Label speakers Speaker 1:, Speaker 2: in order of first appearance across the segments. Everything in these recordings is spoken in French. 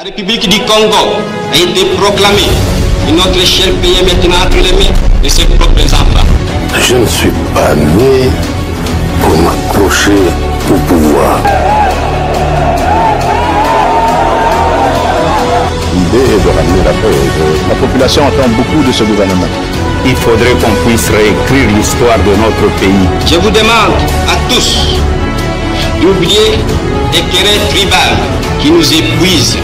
Speaker 1: La République du Congo a été proclamée et notre cher pays est maintenant entre les mains de ses propres enfants.
Speaker 2: Je ne suis pas né pour m'accrocher au pouvoir.
Speaker 3: L'idée est de ramener la paix. La population attend beaucoup de ce gouvernement.
Speaker 4: Il faudrait qu'on puisse réécrire l'histoire de notre pays.
Speaker 1: Je vous demande à tous d'oublier les querelles tribales qui nous épuisent.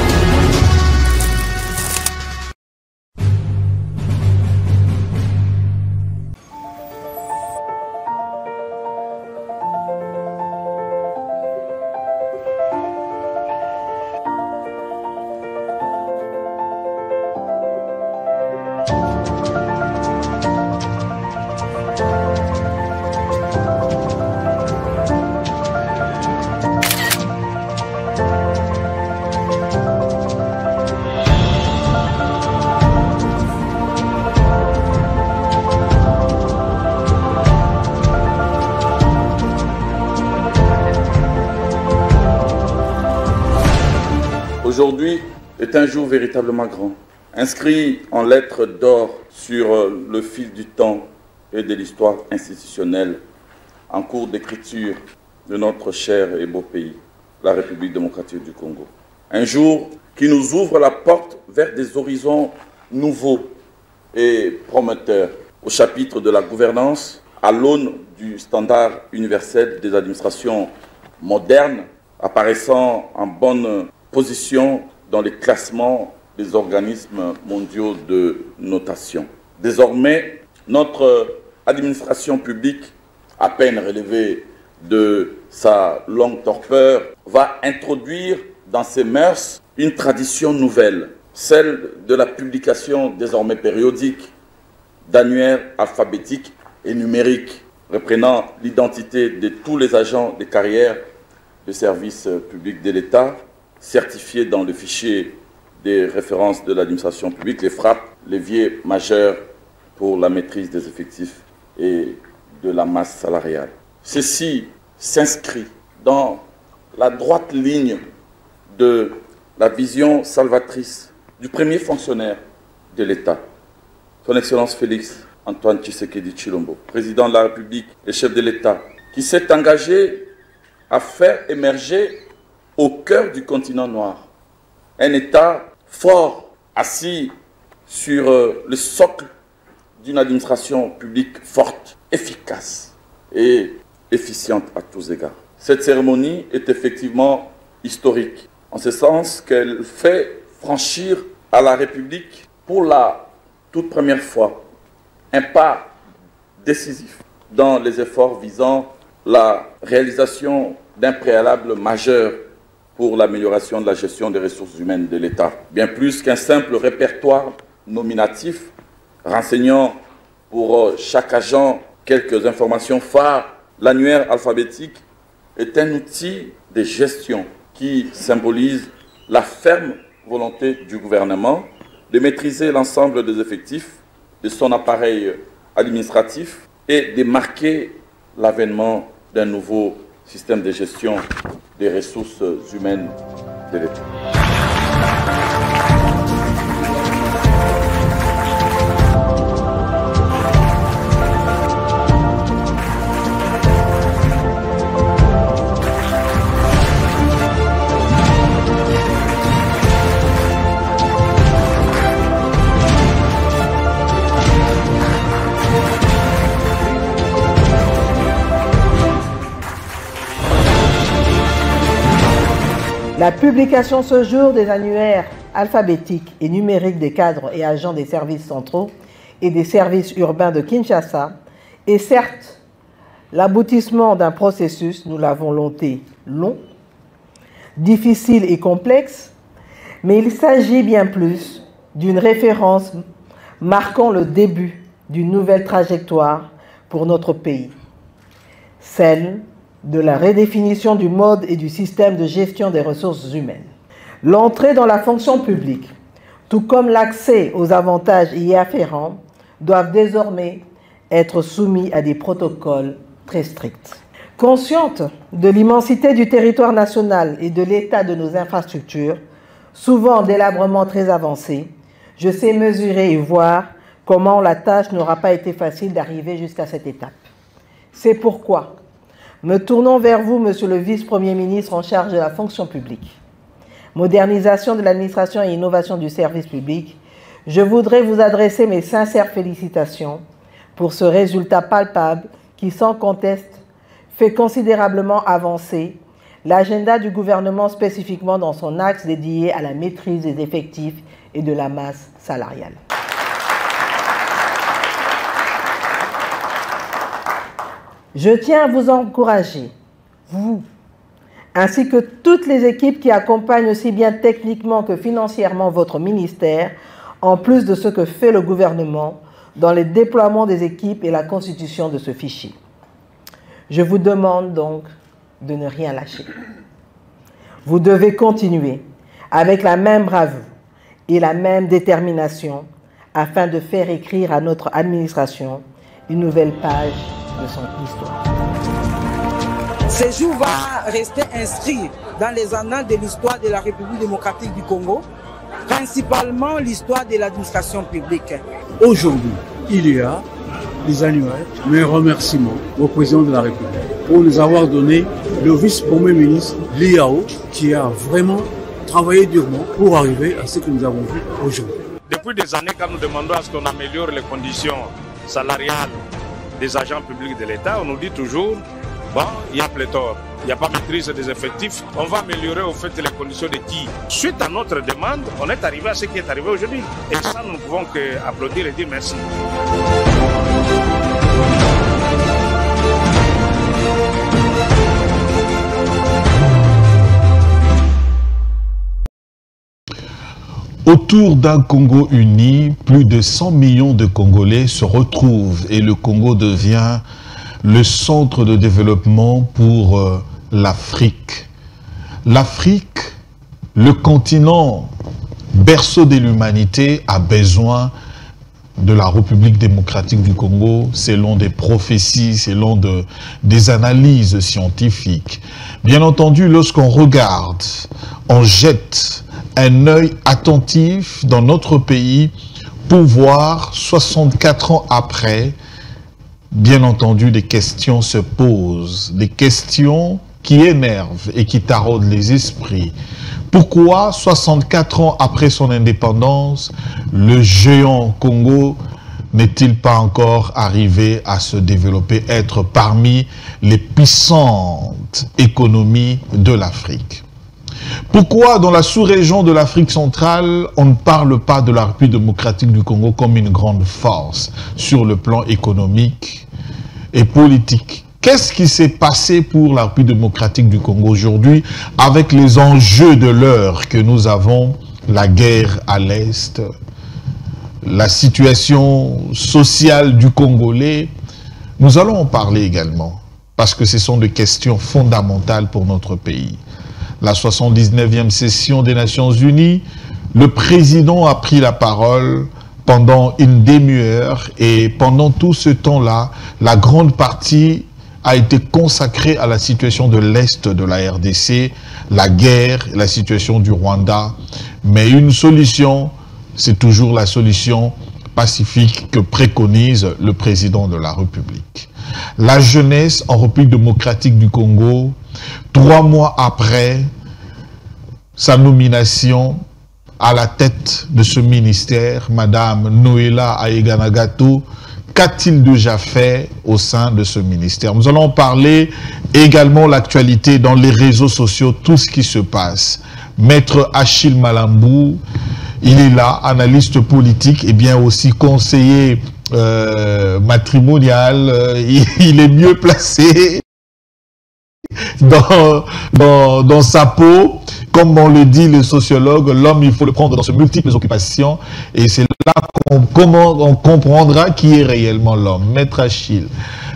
Speaker 5: Aujourd'hui est un jour véritablement grand, inscrit en lettres d'or sur le fil du temps et de l'histoire institutionnelle en cours d'écriture de notre cher et beau pays, la République démocratique du Congo. Un jour qui nous ouvre la porte vers des horizons nouveaux et prometteurs au chapitre de la gouvernance, à l'aune du standard universel des administrations modernes, apparaissant en bonne position dans les classements des organismes mondiaux de notation. Désormais, notre administration publique, à peine relevée de sa longue torpeur, va introduire dans ses mœurs une tradition nouvelle, celle de la publication désormais périodique d'annuaires alphabétiques et numériques, reprenant l'identité de tous les agents de carrière de services publics de l'État, certifiés dans le fichier des références de l'administration publique, les FRAP, levier majeur pour la maîtrise des effectifs et de la masse salariale. Ceci s'inscrit dans la droite ligne de la vision salvatrice du premier fonctionnaire de l'État, son Excellence Félix Antoine Tshisekedi Tshilombo, président de la République et chef de l'État, qui s'est engagé à faire émerger au cœur du continent noir un État fort, assis sur le socle d'une administration publique forte, efficace et efficiente à tous égards. Cette cérémonie est effectivement historique, en ce sens qu'elle fait franchir à la République, pour la toute première fois, un pas décisif dans les efforts visant la réalisation d'un préalable majeur pour l'amélioration de la gestion des ressources humaines de l'État. Bien plus qu'un simple répertoire nominatif renseignant pour chaque agent quelques informations phares, l'annuaire alphabétique est un outil de gestion qui symbolise la ferme volonté du gouvernement de maîtriser l'ensemble des effectifs de son appareil administratif et de marquer l'avènement d'un nouveau système de gestion des ressources humaines de l'État.
Speaker 6: La publication ce jour des annuaires alphabétiques et numériques des cadres et agents des services centraux et des services urbains de Kinshasa est certes l'aboutissement d'un processus, nous l'avons noté, long, difficile et complexe, mais il s'agit bien plus d'une référence marquant le début d'une nouvelle trajectoire pour notre pays, celle de la redéfinition du mode et du système de gestion des ressources humaines. L'entrée dans la fonction publique, tout comme l'accès aux avantages y afférents, doivent désormais être soumis à des protocoles très stricts. Consciente de l'immensité du territoire national et de l'état de nos infrastructures, souvent délabrement très avancé, je sais mesurer et voir comment la tâche n'aura pas été facile d'arriver jusqu'à cette étape. C'est pourquoi, me tournons vers vous, Monsieur le Vice-Premier ministre en charge de la fonction publique, modernisation de l'administration et innovation du service public, je voudrais vous adresser mes sincères félicitations pour ce résultat palpable qui, sans conteste, fait considérablement avancer l'agenda du gouvernement spécifiquement dans son axe dédié à la maîtrise des effectifs et de la masse salariale. Je tiens à vous encourager, vous, ainsi que toutes les équipes qui accompagnent aussi bien techniquement que financièrement votre ministère, en plus de ce que fait le gouvernement dans le déploiement des équipes et la constitution de ce fichier. Je vous demande donc de ne rien lâcher. Vous devez continuer avec la même bravoure et la même détermination afin de faire écrire à notre administration une nouvelle page de son histoire.
Speaker 7: Ce jour va rester inscrit dans les annales de l'histoire de la République démocratique du Congo, principalement l'histoire de l'administration publique.
Speaker 8: Aujourd'hui, il y a les annuaires, mes remerciements au président de la République pour nous avoir donné le vice-premier ministre Liao, qui a vraiment travaillé durement pour arriver à ce que nous avons vu aujourd'hui.
Speaker 9: Depuis des années, quand nous demandons à ce qu'on améliore les conditions salariales des agents publics de l'État, on nous dit toujours, bon, il y a pléthore, il n'y a pas maîtrise des effectifs, on va améliorer au fait les conditions de qui. Suite à notre demande, on est arrivé à ce qui est arrivé aujourd'hui. Et ça, nous ne pouvons qu'applaudir et dire merci.
Speaker 10: Autour d'un Congo uni, plus de 100 millions de Congolais se retrouvent et le Congo devient le centre de développement pour l'Afrique. L'Afrique, le continent berceau de l'humanité, a besoin de la République démocratique du Congo selon des prophéties, selon des analyses scientifiques. Bien entendu, lorsqu'on regarde, on jette un œil attentif dans notre pays pour voir 64 ans après, bien entendu, des questions se posent, des questions qui énervent et qui taraudent les esprits. Pourquoi 64 ans après son indépendance, le géant Congo n'est-il pas encore arrivé à se développer, être parmi les puissantes économies de l'Afrique? Pourquoi dans la sous-région de l'Afrique centrale, on ne parle pas de la République démocratique du Congo comme une grande force sur le plan économique et politique? Qu'est-ce qui s'est passé pour la République démocratique du Congo aujourd'hui avec les enjeux de l'heure que nous avons, la guerre à l'Est, la situation sociale du Congolais? Nous allons en parler également parce que ce sont des questions fondamentales pour notre pays. La 79e session des Nations Unies, le président a pris la parole pendant une demi-heure et pendant tout ce temps-là, la grande partie a été consacrée à la situation de l'Est de la RDC, la guerre, la situation du Rwanda. Mais une solution, c'est toujours la solution pacifique que préconise le président de la République. La jeunesse en République démocratique du Congo, 3 mois après sa nomination à la tête de ce ministère, Madame Noéla Aïganagato, qu'a-t-il déjà fait au sein de ce ministère? Nous allons parler également de l'actualité dans les réseaux sociaux, tout ce qui se passe. Maître Achille Malambou, il est là, analyste politique et bien aussi conseiller matrimonial. Il est mieux placé dans sa peau. Comme on le dit le sociologue, l'homme, il faut le prendre dans ses multiples occupations. Et c'est là qu'on comprendra qui est réellement l'homme. Maître Achille,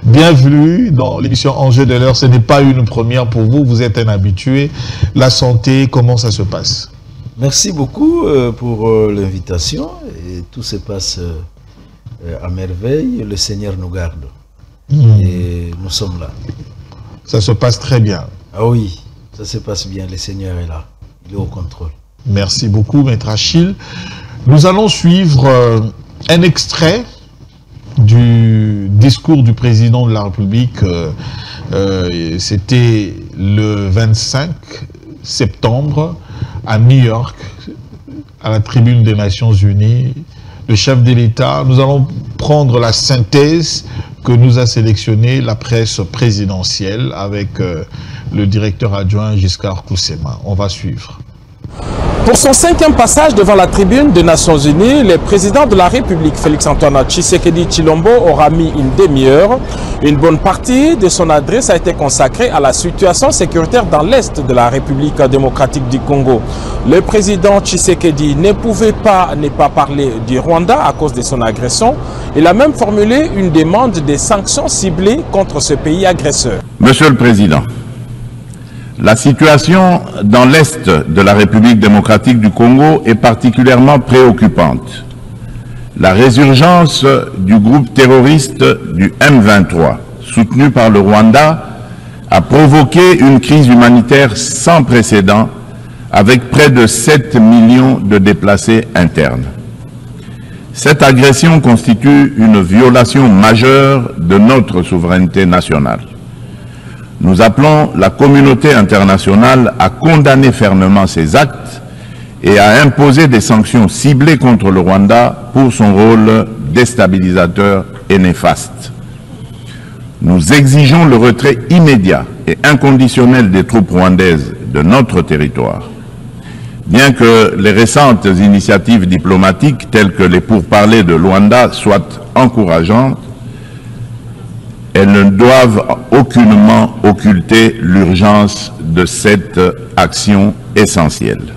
Speaker 10: bienvenue dans l'émission Enjeux de l'heure. Ce n'est pas une première pour vous, vous êtes un habitué. La santé, comment ça se passe?
Speaker 11: Merci beaucoup pour l'invitation. Et tout se passe à merveille. Le Seigneur nous garde. Et nous sommes là.
Speaker 10: Ça se passe très bien.
Speaker 11: Ah oui. Ça se passe bien, le Seigneur est là, il est au contrôle.
Speaker 10: Merci beaucoup, Maître Achille. Nous allons suivre un extrait du discours du président de la République. C'était le 25 septembre à New York, à la tribune des Nations Unies. Le chef de l'État, nous allons prendre la synthèse que nous a sélectionnée la presse présidentielle avec le directeur adjoint Giscard Koussema. On va suivre.
Speaker 12: Pour son 5e passage devant la tribune des Nations Unies, le président de la République, Félix-Antoine Tshisekedi Tshilombo, aura mis une demi-heure. Une bonne partie de son adresse a été consacrée à la situation sécuritaire dans l'Est de la République démocratique du Congo. Le président Tshisekedi ne pouvait pas ne pas parler du Rwanda à cause de son agression. Il a même formulé une demande de sanctions ciblées contre ce pays agresseur.
Speaker 3: Monsieur le Président, la situation dans l'Est de la République démocratique du Congo est particulièrement préoccupante. La résurgence du groupe terroriste du M23, soutenu par le Rwanda, a provoqué une crise humanitaire sans précédent avec près de 7 millions de déplacés internes. Cette agression constitue une violation majeure de notre souveraineté nationale. Nous appelons la communauté internationale à condamner fermement ces actes et à imposer des sanctions ciblées contre le Rwanda pour son rôle déstabilisateur et néfaste. Nous exigeons le retrait immédiat et inconditionnel des troupes rwandaises de notre territoire. Bien que les récentes initiatives diplomatiques telles que les pourparlers de Luanda soient encourageantes, elles ne doivent aucunement occulter l'urgence de cette action essentielle.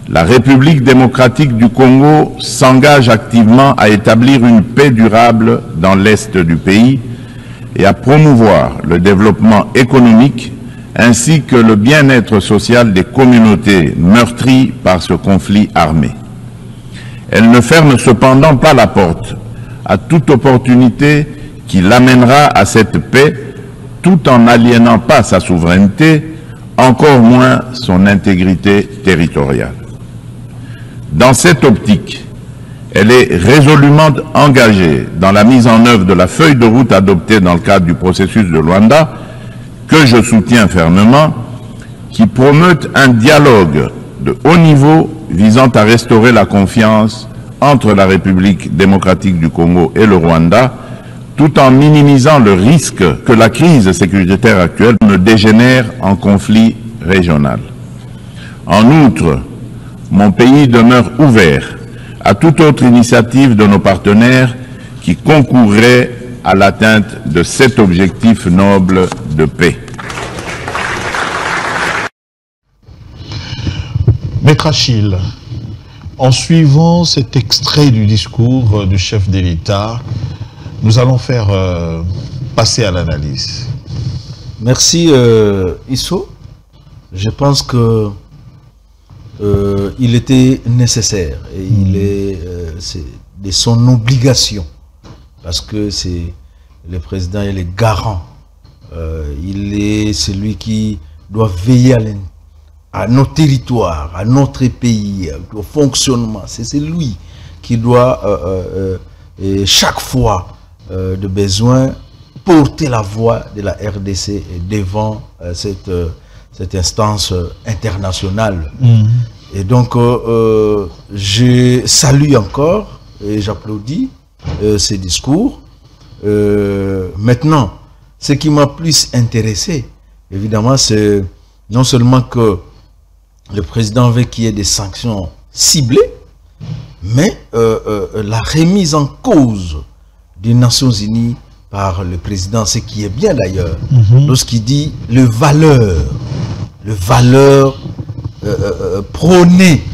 Speaker 3: La République démocratique du Congo s'engage activement à établir une paix durable dans l'Est du pays et à promouvoir le développement économique ainsi que le bien-être social des communautés meurtries par ce conflit armé. Elle ne ferme cependant pas la porte à toute opportunité qui l'amènera à cette paix tout en n'aliénant pas sa souveraineté, encore moins son intégrité territoriale. Dans cette optique, elle est résolument engagée dans la mise en œuvre de la feuille de route adoptée dans le cadre du processus de Luanda, que je soutiens fermement, qui promeut un dialogue de haut niveau visant à restaurer la confiance entre la République démocratique du Congo et le Rwanda, tout en minimisant le risque que la crise sécuritaire actuelle ne dégénère en conflit régional. En outre, mon pays demeure ouvert à toute autre initiative de nos partenaires qui concourrait à l'atteinte de cet objectif noble de paix.
Speaker 10: Maître Achille, en suivant cet extrait du discours du chef de l'État, nous allons faire passer à l'analyse.
Speaker 11: Merci Isso. Je pense que il était nécessaire et il est de son obligation parce que c'est le président, il est garant. Il est celui qui doit veiller à nos territoires, à notre pays, au fonctionnement. C'est lui qui doit chaque fois de besoin porter la voix de la RDC devant cette instance internationale. Et donc je salue encore et j'applaudis ces discours. Maintenant, ce qui m'a plus intéressé, évidemment, c'est non seulement que le président veut qu'il y ait des sanctions ciblées, mais la remise en cause des Nations Unies par le président, ce qui est bien d'ailleurs, lorsqu'il dit les valeurs prônées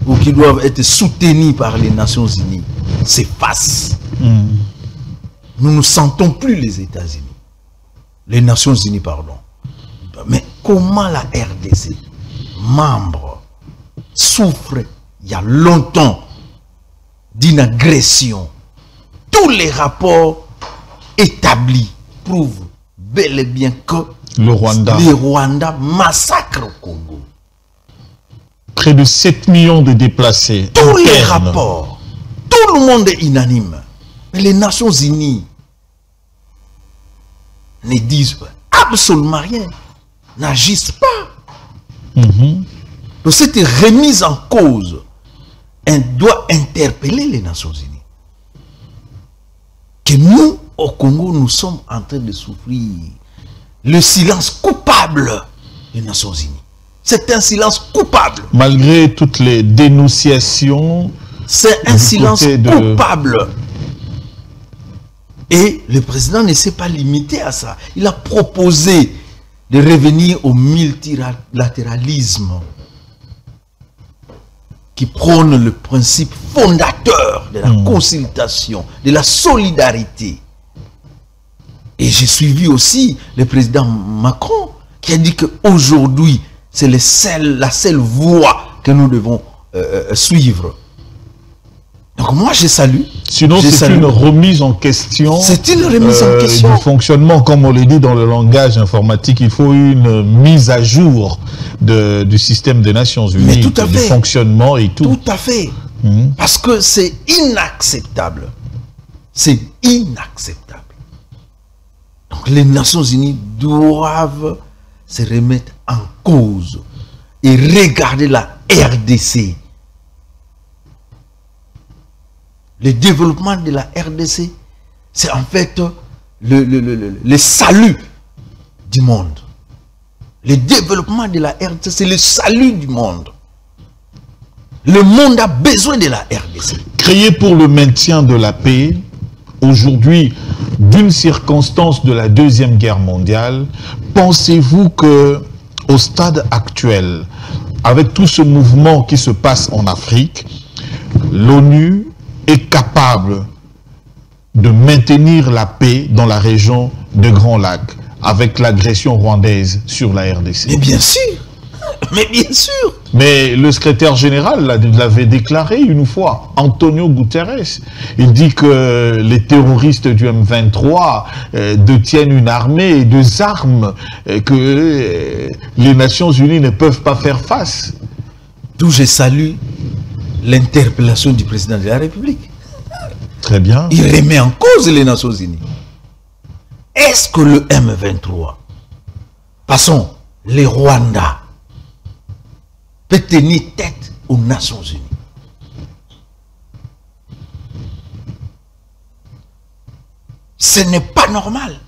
Speaker 11: ou qui doivent être soutenues par les Nations Unies s'effacent. Nous ne sentons plus les États-Unis, les Nations Unies, pardon. Mais comment la RDC, membre, souffre il y a longtemps d'une agression? Tous les rapports établis prouvent bel et bien que
Speaker 10: le Rwanda
Speaker 11: massacre au Congo.
Speaker 10: Près de 7 millions de déplacés.
Speaker 11: Tous les rapports, tout le monde est unanime. Mais les Nations Unies ne disent absolument rien, n'agissent pas. Donc cette remise en cause, elle doit interpeller les Nations Unies. Que nous, au Congo, nous sommes en train de souffrir le silence coupable des Nations Unies. C'est un silence coupable.
Speaker 10: Malgré toutes les dénonciations.
Speaker 11: C'est un silence coupable. Et le président ne s'est pas limité à ça. Il a proposé de revenir au multilatéralisme qui prône le principe fondateur de la consultation, de la solidarité. Et j'ai suivi aussi le président Macron qui a dit qu'aujourd'hui, c'est la seule voie que nous devons suivre. Donc moi, je salue.
Speaker 10: Sinon, c'est une remise en question.
Speaker 11: C'est une remise en question.
Speaker 10: Du fonctionnement, comme on le dit dans le langage informatique, il faut une mise à jour du système des Nations Unies.
Speaker 11: Mais tout à fait.
Speaker 10: Du fonctionnement et tout.
Speaker 11: Tout à fait. Parce que c'est inacceptable. C'est inacceptable. Donc les Nations Unies doivent se remettre en cause et regarder la RDC. Le développement de la RDC, c'est en fait le salut du monde. Le développement de la RDC, c'est le salut du monde. Le monde a besoin de la RDC.
Speaker 10: Créé pour le maintien de la paix, aujourd'hui, d'une circonstance de la Deuxième Guerre mondiale, pensez-vous que au stade actuel, avec tout ce mouvement qui se passe en Afrique, l'ONU est capable de maintenir la paix dans la région de Grand Lac avec l'agression rwandaise sur la RDC?
Speaker 11: Mais bien sûr, mais bien sûr.
Speaker 10: Mais le secrétaire général l'avait déclaré une fois, Antonio Guterres. Il dit que les terroristes du M23 détiennent une armée et des armes que les Nations Unies ne peuvent pas faire face.
Speaker 11: D'où je salue l'interpellation du président de la République.
Speaker 10: Très bien.
Speaker 11: Il remet en cause les Nations Unies. Est-ce que le M23, passons, les Rwandais, peut tenir tête aux Nations Unies? Ce n'est pas normal.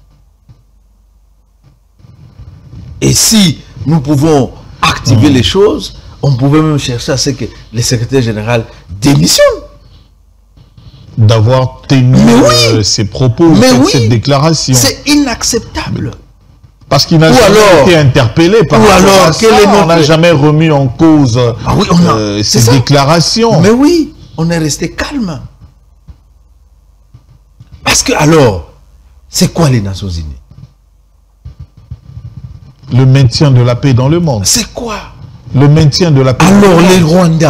Speaker 11: Et si nous pouvons activer les choses, on pouvait même chercher à ce que le secrétaire général démissionne.
Speaker 10: D'avoir tenu ses propos, cette déclaration.
Speaker 11: C'est inacceptable.
Speaker 10: Parce qu'il n'a jamais été interpellé par on n'a jamais remis en cause ces déclarations.
Speaker 11: Mais oui, on est resté calme. Parce que alors, c'est quoi les Nations Unies?
Speaker 10: Le maintien de la paix dans le monde.
Speaker 11: C'est quoi?
Speaker 10: Le maintien de la paix.
Speaker 11: Alors les Rwandais,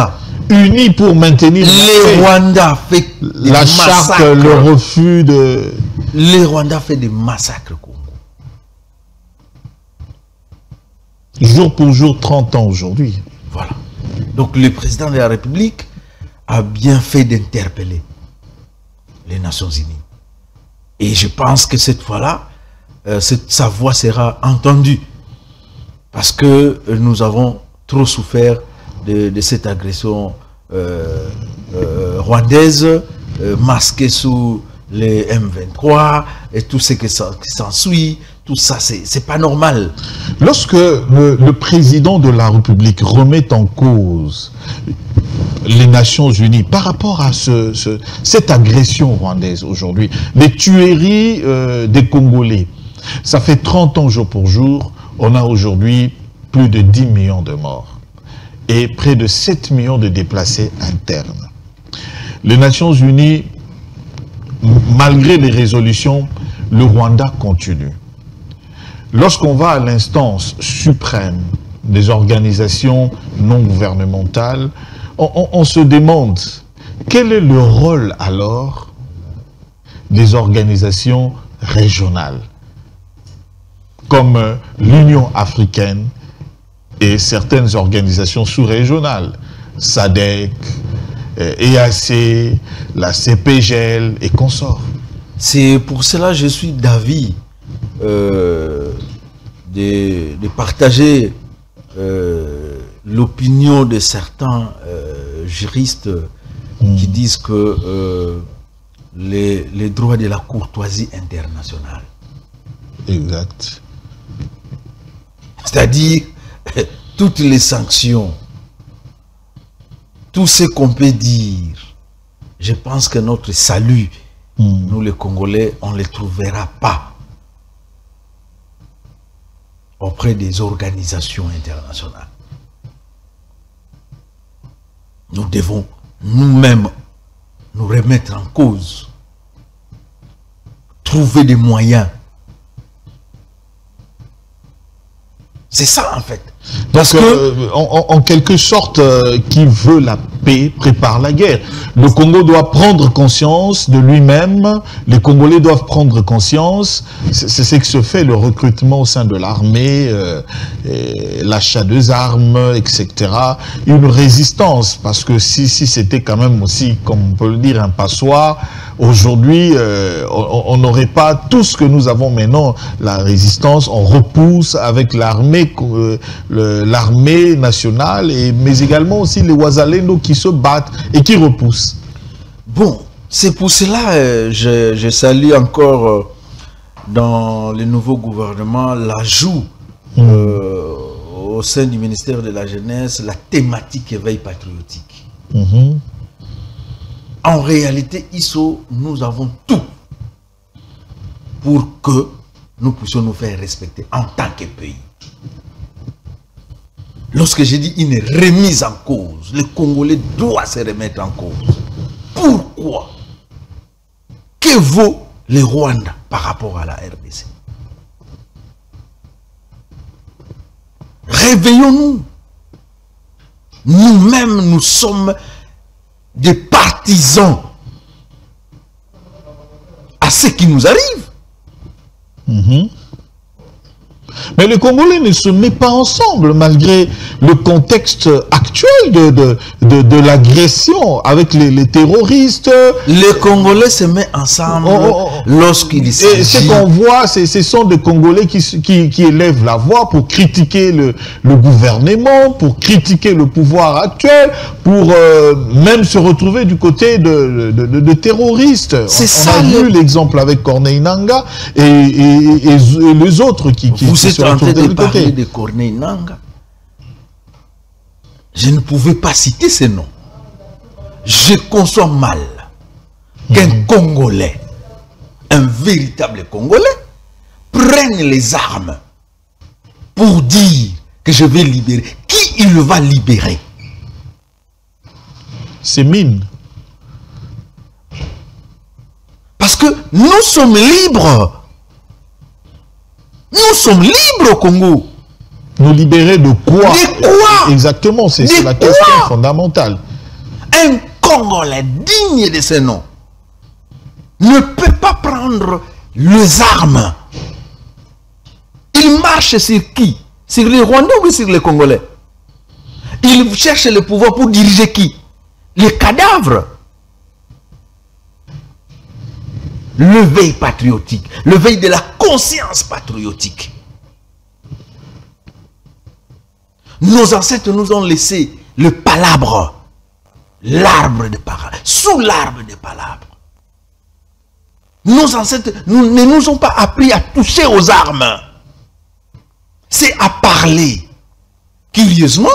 Speaker 10: unis pour maintenir
Speaker 11: les Rwandais fait
Speaker 10: la charte, le refus de...
Speaker 11: Les Rwandais fait des massacres.
Speaker 10: Jour pour jour, 30 ans aujourd'hui.
Speaker 11: Voilà. Donc le président de la République a bien fait d'interpeller les Nations Unies. Et je pense que cette fois-là, sa voix sera entendue. Parce que nous avons trop souffert de cette agression rwandaise, masquée sous les M23 et tout ce qui s'ensuit. Tout ça, c'est pas normal.
Speaker 10: Lorsque le président de la République remet en cause les Nations Unies par rapport à cette agression rwandaise aujourd'hui, les tueries des Congolais, ça fait 30 ans jour pour jour, on a aujourd'hui plus de 10 millions de morts et près de 7 millions de déplacés internes. Les Nations Unies, malgré les résolutions, le Rwanda continue. Lorsqu'on va à l'instance suprême des organisations non gouvernementales, on se demande quel est le rôle alors des organisations régionales comme l'Union africaine et certaines organisations sous-régionales. SADC, EAC, la CPGL et consorts.
Speaker 11: C'est pour cela que je suis d'avis de partager l'opinion de certains juristes qui disent que les droits de la courtoisie internationale.
Speaker 10: Exact.
Speaker 11: C'est-à-dire toutes les sanctions, tout ce qu'on peut dire, je pense que notre salut, nous les Congolais, on ne le trouvera pas auprès des organisations internationales. Nous devons nous-mêmes nous remettre en cause, trouver des moyens. C'est ça en fait.
Speaker 10: Parce que, en quelque sorte, qui veut la paix prépare la guerre. Le Congo doit prendre conscience de lui-même, les Congolais doivent prendre conscience, c'est ce que se fait, le recrutement au sein de l'armée, l'achat des armes, etc. Une résistance, parce que si c'était quand même aussi, comme on peut le dire, un passoire, aujourd'hui, on n'aurait pas tout ce que nous avons maintenant, la résistance, on repousse avec l'armée, l'armée nationale, mais également aussi les Ouazalendo qui se battent et qui repoussent.
Speaker 11: Bon, c'est pour cela je salue encore dans le nouveau gouvernement l'ajout au sein du ministère de la Jeunesse, la thématique éveil patriotique. En réalité, ISO, nous avons tout pour que nous puissions nous faire respecter en tant que pays. Lorsque j'ai dit une remise en cause, le Congolais doit se remettre en cause. Pourquoi? Que vaut le Rwanda par rapport à la RDC? Réveillons-nous. Nous-mêmes, nous sommes des partisans à ce qui nous arrive.
Speaker 10: Mais le Congolais ne se met pas ensemble malgré le contexte actuel de l'agression avec les terroristes.
Speaker 11: Les Congolais se mettent ensemble lorsqu'il s'agit.
Speaker 10: Et ce qu'on voit, ce sont des Congolais qui élèvent la voix pour critiquer le gouvernement, pour critiquer le pouvoir actuel, pour même se retrouver du côté de terroristes. On a vu l'exemple avec Corneille Nangaa et les autres qui
Speaker 11: vous êtes en train de parler de Corneille Nangaa. Je ne pouvais pas citer ces noms. Je conçois mal qu'un Congolais, un véritable Congolais, prenne les armes pour dire que je vais libérer. Qui il va libérer?
Speaker 10: C'est Mine.
Speaker 11: Parce que nous sommes libres. Nous sommes libres au Congo.
Speaker 10: Nous libérer de quoi?
Speaker 11: De quoi?
Speaker 10: Exactement, c'est la question fondamentale.
Speaker 11: Un Congolais digne de ce nom ne peut pas prendre les armes. Il marche sur qui? Sur les Rwandais ou sur les Congolais? Il cherche le pouvoir pour diriger qui? Les cadavres. L'éveil patriotique, l'éveil de la conscience patriotique. Nos ancêtres nous ont laissé le palabre, l'arbre de palabre, sous l'arbre de palabre. Nos ancêtres ne nous ont pas appris à toucher aux armes. C'est à parler. Curieusement,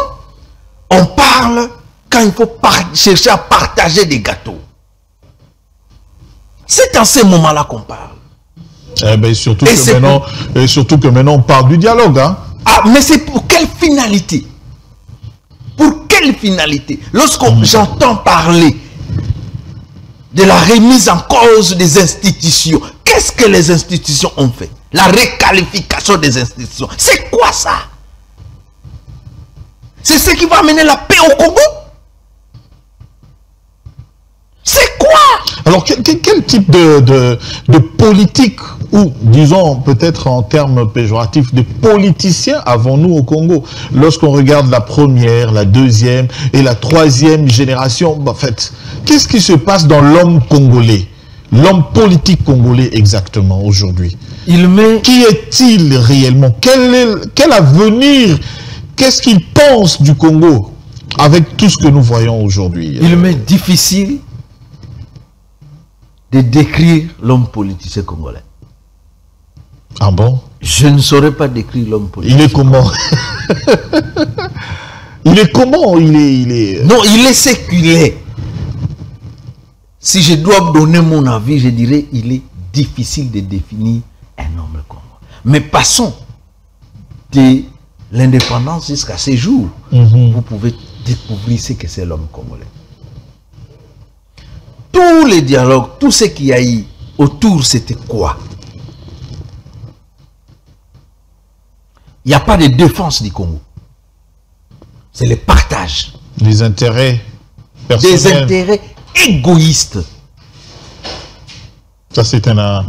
Speaker 11: on parle quand il faut chercher à partager des gâteaux. C'est en ces moments-là qu'on parle.
Speaker 10: Eh ben, surtout que maintenant on parle du dialogue. Hein?
Speaker 11: Ah, mais c'est pour quelle finalité? Pour quelle finalité? Lorsque j'entends parler de la remise en cause des institutions, qu'est-ce que les institutions ont fait? La requalification des institutions. C'est quoi ça? C'est ce qui va amener la paix au Congo? C'est quoi?
Speaker 10: Alors, quel type de politique, ou disons peut-être en termes péjoratifs, de politiciens avons-nous au Congo? Lorsqu'on regarde la première, la deuxième et la troisième génération, en fait, qu'est-ce qui se passe dans l'homme congolais? L'homme politique congolais exactement aujourd'hui? Qui est-il réellement? Quel avenir? Qu'est-ce qu'il pense du Congo avec tout ce que nous voyons aujourd'hui?
Speaker 11: Il m'est difficile de décrire l'homme politicien congolais.
Speaker 10: Ah bon?
Speaker 11: Je ne saurais pas décrire l'homme politique.
Speaker 10: Il est comment? Il est comment? Il est...
Speaker 11: Non, il est ce qu'il est. Si je dois donner mon avis, je dirais il est difficile de définir un homme congolais. Mais passons de l'indépendance jusqu'à ces jours. Vous pouvez découvrir ce que c'est l'homme congolais. Tous les dialogues, tout ce qu'il y a eu autour, c'était quoi? Il n'y a pas de défense du Congo. C'est le partage.
Speaker 10: Les intérêts personnels.
Speaker 11: Des intérêts égoïstes.
Speaker 10: Ça, c'est un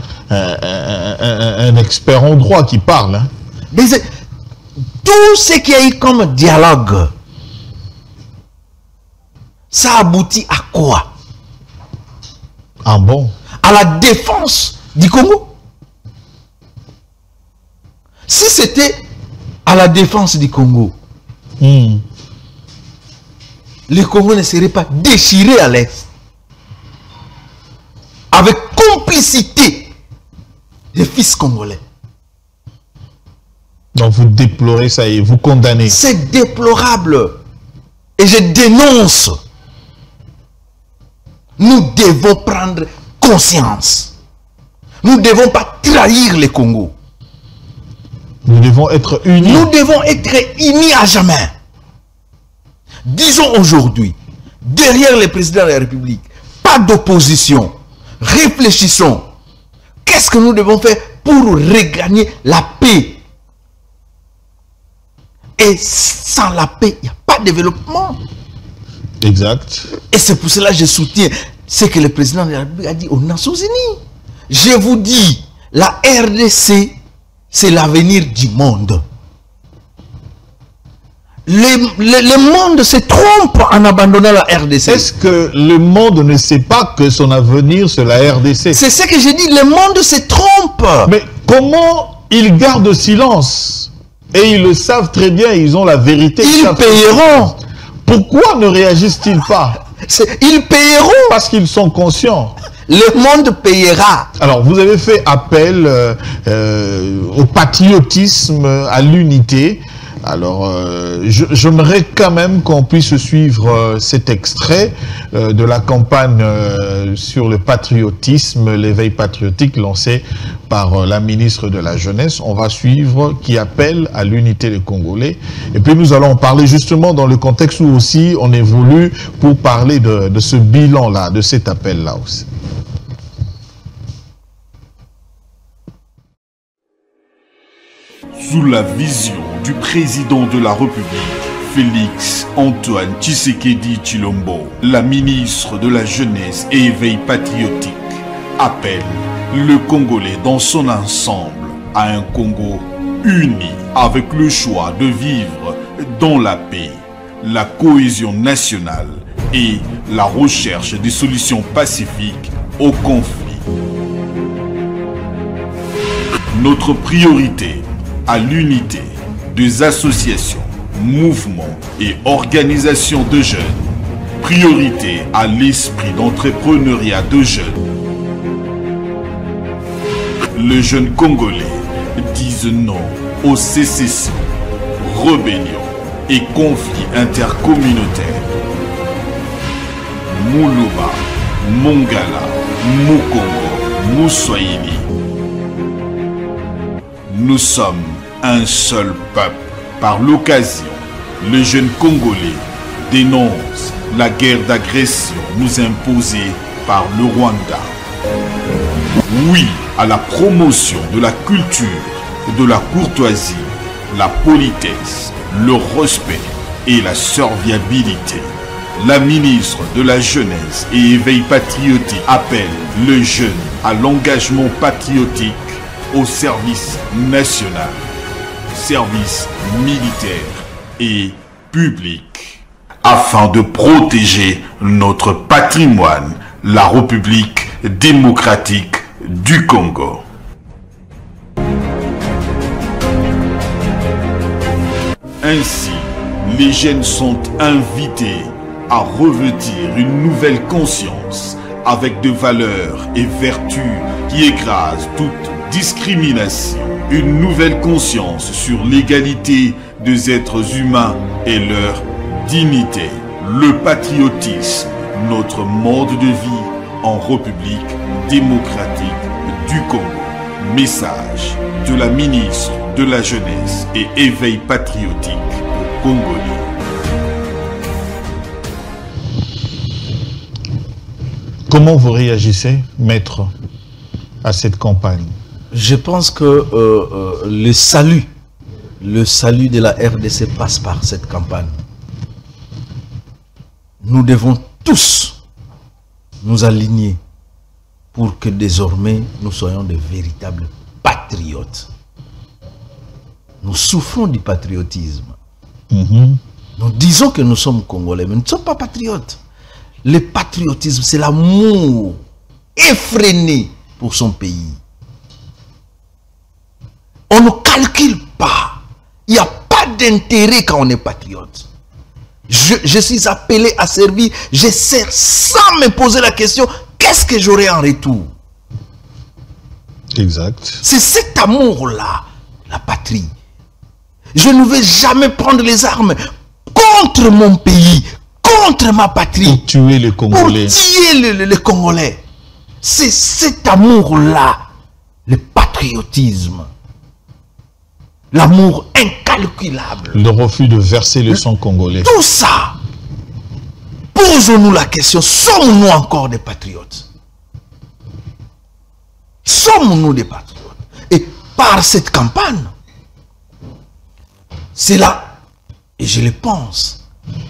Speaker 10: expert en droit qui parle. Hein.
Speaker 11: Tout ce qu'il y a eu comme dialogue, ça aboutit à quoi?
Speaker 10: Ah bon?
Speaker 11: À la défense du Congo. Si c'était à la défense du Congo, le Congo ne serait pas déchiré à l'est. Avec complicité des fils congolais.
Speaker 10: Donc vous déplorez ça et vous condamnez.
Speaker 11: C'est déplorable. Et je dénonce. Nous devons prendre conscience. Nous ne devons pas trahir le Congo.
Speaker 10: Nous devons être unis.
Speaker 11: Nous devons être unis à jamais. Disons aujourd'hui, derrière le président de la République, pas d'opposition. Réfléchissons. Qu'est-ce que nous devons faire pour regagner la paix? Et sans la paix, il n'y a pas de développement.
Speaker 10: Exact.
Speaker 11: Et c'est pour cela que je soutiens ce que le président de la République a dit aux Nations Unies. Je vous dis, la RDC, c'est l'avenir du monde. Le monde se trompe en abandonnant la RDC.
Speaker 10: Est-ce que le monde ne sait pas que son avenir c'est la RDC?
Speaker 11: C'est ce que j'ai dit, le monde se trompe.
Speaker 10: Mais comment ils gardent silence? Et ils le savent très bien, ils ont la vérité.
Speaker 11: Ils payeront.
Speaker 10: Pourquoi ne réagissent-ils pas?
Speaker 11: Ils payeront.
Speaker 10: Parce qu'ils sont conscients.
Speaker 11: Le monde payera.
Speaker 10: Alors, vous avez fait appel au patriotisme, à l'unité. Alors, j'aimerais quand même qu'on puisse suivre cet extrait de la campagne sur le patriotisme, l'éveil patriotique lancé par la ministre de la Jeunesse. On va suivre, qui appelle à l'unité des Congolais. Et puis nous allons parler justement dans le contexte où aussi on évolue pour parler de ce bilan-là, de cet appel-là aussi.
Speaker 13: Sous la vision du président de la République, Félix Antoine Tshisekedi Tshilombo, la ministre de la Jeunesse et Éveil patriotique, appelle le Congolais dans son ensemble à un Congo uni avec le choix de vivre dans la paix, la cohésion nationale et la recherche des solutions pacifiques aux conflits. Notre priorité à l'unité des associations, mouvements et organisations de jeunes. Priorité à l'esprit d'entrepreneuriat de jeunes. Les jeunes Congolais disent non aux sécessions, rébellions et conflits intercommunautaires. Moulouba, Mongala, Mukongo, Moussoïli. Nous sommes un seul peuple. Par l'occasion, les jeunes Congolais dénoncent la guerre d'agression nous imposée par le Rwanda. Oui à la promotion de la culture, de la courtoisie, la politesse, le respect et la serviabilité. La ministre de la Jeunesse et Éveil patriotique appelle le jeune à l'engagement patriotique au service national, service militaire et public, afin de protéger notre patrimoine, la République démocratique du Congo. Ainsi, les jeunes sont invités à revêtir une nouvelle conscience avec des valeurs et vertus qui écrasent toute discrimination. Une nouvelle conscience sur l'égalité des êtres humains et leur dignité. Le patriotisme, notre mode de vie en République démocratique du Congo. Message de la ministre de la Jeunesse et Éveil patriotique au Congolais.
Speaker 10: Comment vous réagissez, maître, à cette campagne?
Speaker 11: Je pense que le salut de la RDC passe par cette campagne. Nous devons tous nous aligner pour que désormais nous soyons de véritables patriotes. Nous souffrons du patriotisme. Nous disons que nous sommes Congolais, mais nous ne sommes pas patriotes. Le patriotisme, c'est l'amour effréné pour son pays. On ne calcule pas. Il n'y a pas d'intérêt quand on est patriote. Je suis appelé à servir, je sers sans me poser la question, qu'est-ce que j'aurai en retour?
Speaker 10: Exact.
Speaker 11: C'est cet amour-là, la patrie. Je ne vais jamais prendre les armes contre mon pays, contre ma patrie.
Speaker 10: Pour tuer les Congolais.
Speaker 11: Pour tuer les Congolais. C'est cet amour-là, le patriotisme. L'amour incalculable.
Speaker 10: Le refus de verser le sang congolais.
Speaker 11: Tout ça. Posons-nous la question, sommes-nous encore des patriotes? Sommes-nous des patriotes? Et par cette campagne, c'est là, et je le pense,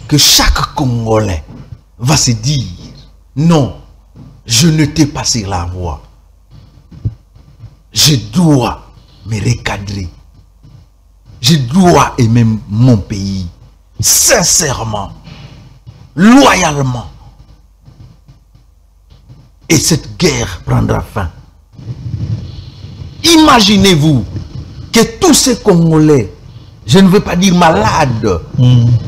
Speaker 11: que chaque Congolais va se dire, non, je ne t'ai pas sur la voie. Je dois me recadrer. Je dois aimer mon pays, sincèrement, loyalement. Et cette guerre prendra fin. Imaginez-vous que tous ces Congolais, je ne veux pas dire malades,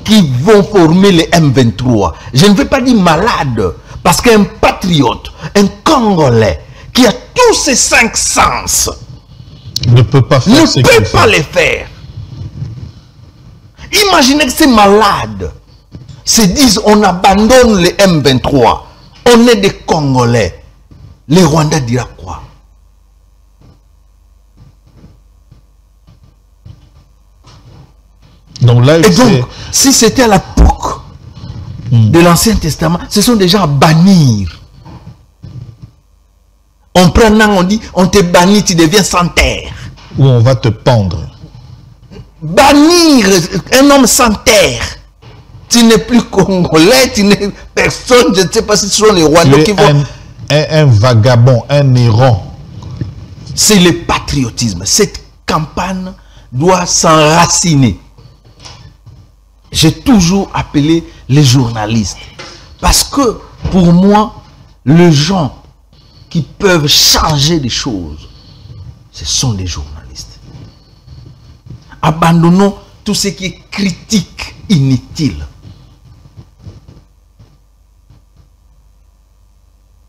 Speaker 11: qui vont former les M23. Je ne veux pas dire malades, parce qu'un patriote, un Congolais, qui a tous ces 5 sens,
Speaker 10: ne peut pas faire
Speaker 11: ne peut pas les faire. Imaginez que ces malades se disent on abandonne les M23, on est des Congolais. Les Rwandais dira quoi?
Speaker 10: Donc là,
Speaker 11: et donc, si c'était à l'époque de l'Ancien Testament, ce sont des gens à bannir. On prend un an, on dit on te bannit, tu deviens sans terre.
Speaker 10: Ou on va te pendre.
Speaker 11: Bannir un homme sans terre. Tu n'es plus Congolais, tu n'es personne, je ne sais pas si ce sont les Rwandais qui vont...
Speaker 10: Un vagabond, un errant.
Speaker 11: C'est le patriotisme. Cette campagne doit s'enraciner. J'ai toujours appelé les journalistes. Parce que, pour moi, les gens qui peuvent changer les choses, ce sont les journalistes. Abandonnons tout ce qui est critique inutile.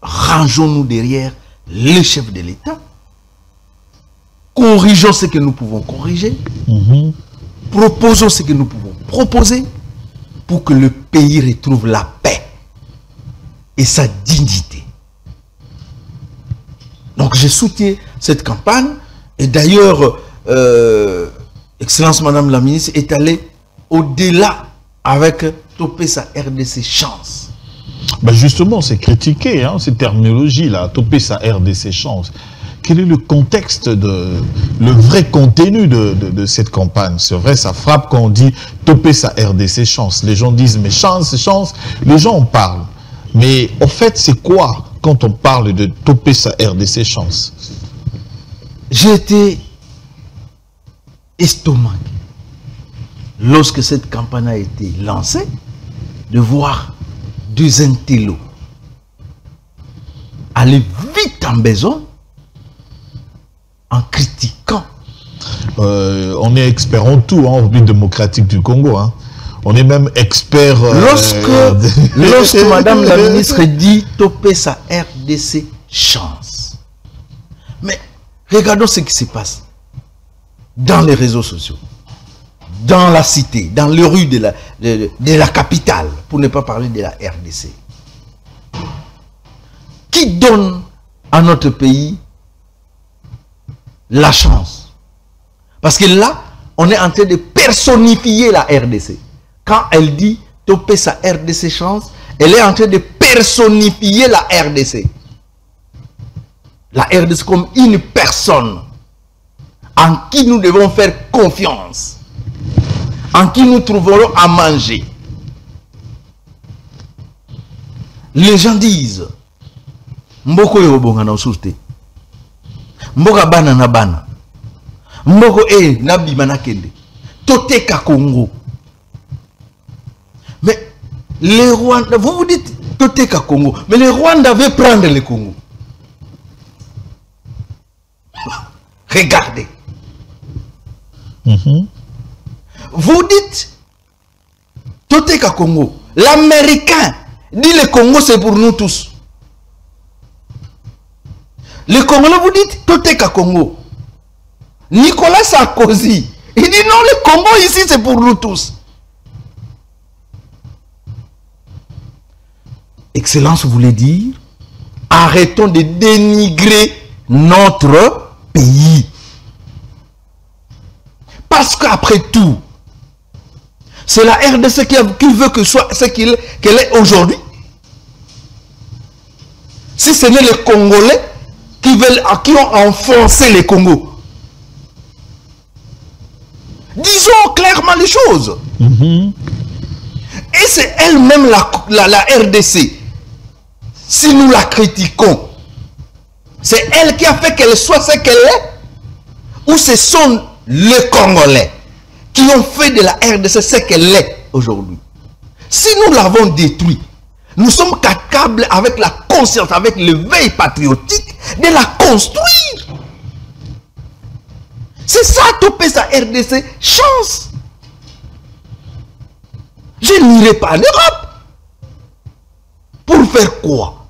Speaker 11: Rangeons-nous derrière le chef de l'État. Corrigeons ce que nous pouvons corriger. Proposons ce que nous pouvons proposer pour que le pays retrouve la paix et sa dignité. Donc je soutiens cette campagne et d'ailleurs, Excellence Madame la Ministre est allée au-delà avec Topé sa RDC chance.
Speaker 10: Ben justement, c'est critiqué, hein, ces terminologies-là, Topé sa RDC chance. quel est le contexte, le vrai contenu de cette campagne? C'est vrai, ça frappe quand on dit topper sa RDC chance. Les gens disent mais chance, chance. Les gens en parlent. Mais en fait, c'est quoi quand on parle de topper sa RDC chance?
Speaker 11: J'ai été estomaqué lorsque cette campagne a été lancée de voir deux intellos aller vite en besoin en critiquant.
Speaker 10: On est expert en tout, en République démocratique du Congo. Hein. On est même expert...
Speaker 11: Lorsque Madame la ministre dit topper sa RDC chance. Mais regardons ce qui se passe dans les réseaux sociaux, dans la cité, dans les rues de la capitale, pour ne pas parler de la RDC. Qui donne à notre pays la chance? Parce que là, on est en train de personnifier la RDC. Quand elle dit topper sa RDC chance, elle est en train de personnifier la RDC. La RDC comme une personne en qui nous devons faire confiance, en qui nous trouverons à manger. Les gens disent Mboko yobonga na ususte. Mboka bana na bana. Mboko nabi manakende. Toteka Congo. Mais les Rwandais, vous dites Toteka Congo, mais les Rwandais veulent prendre le Congo. Regardez. Vous dites Toteka Congo. L'Américain dit le Congo c'est pour nous tous. Le Congolais vous dites Toteka Congo. Nicolas Sarkozy, il dit non, le Congo ici c'est pour nous tous. Excellence voulait dire, arrêtons de dénigrer notre pays. Parce qu'après tout, c'est la RDC qui veut que soit ce qu'elle est aujourd'hui. Si ce n'est les Congolais qui ont enfoncé les Congo. Disons clairement les choses. Et c'est elle-même la RDC. Si nous la critiquons, c'est elle qui a fait qu'elle soit ce qu'elle est, ou ce sont les Congolais qui ont fait de la RDC ce qu'elle est aujourd'hui. Si nous l'avons détruit, nous sommes capables avec la conscience, avec l'éveil patriotique, de la construire. C'est ça, topper sa RDC chance. Je n'irai pas en Europe. Pour faire quoi?